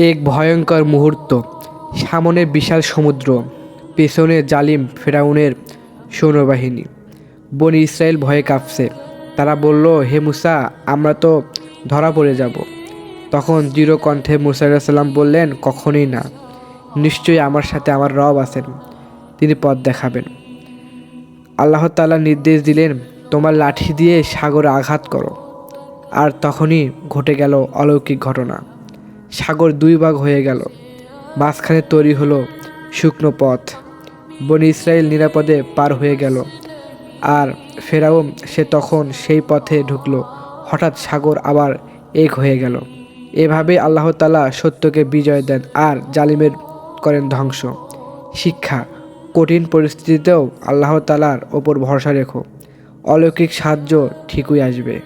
এক ভয়ঙ্কর মুহূর্ত। সামনে বিশাল সমুদ্র, পেছনে জালিম ফেরাউনের সৈন্যবাহিনী। বনি ইসরায়েল ভয়ে কাঁপছে। তারা বলল, হে মুসা, আমরা তো ধরা পড়ে যাব। তখন দৃঢ় কণ্ঠে মুসা আলাইহিস সালাম বললেন, কখনোই না। নিশ্চয়ই আমার সাথে আমার রব আছেন, তিনি পথ দেখাবেন। আল্লাহ তাআলা নির্দেশ দিলেন, তোমার লাঠি দিয়ে সাগরে আঘাত করো। আর তখনই ঘটে গেল অলৌকিক ঘটনা। সাগর দুই ভাগ হয়ে গেল, মাঝখানে তৈরি হলো শুকনো পথ। বনি ইসরায়েল নিরাপদে পার হয়ে গেল। আর ফেরাউন সে তখন সেই পথে ঢুকলো। হঠাৎ সাগর আবার এক হয়ে গেল। এভাবে আল্লাহ তাআলা সত্যকে বিজয় দেন আর জালিমের করেন ধ্বংস। শিক্ষা: কঠিন পরিস্থিতিতেও আল্লাহ তাআলার ওপর ভরসা রেখো, অলৌকিক সাহায্য ঠিকই আসবে।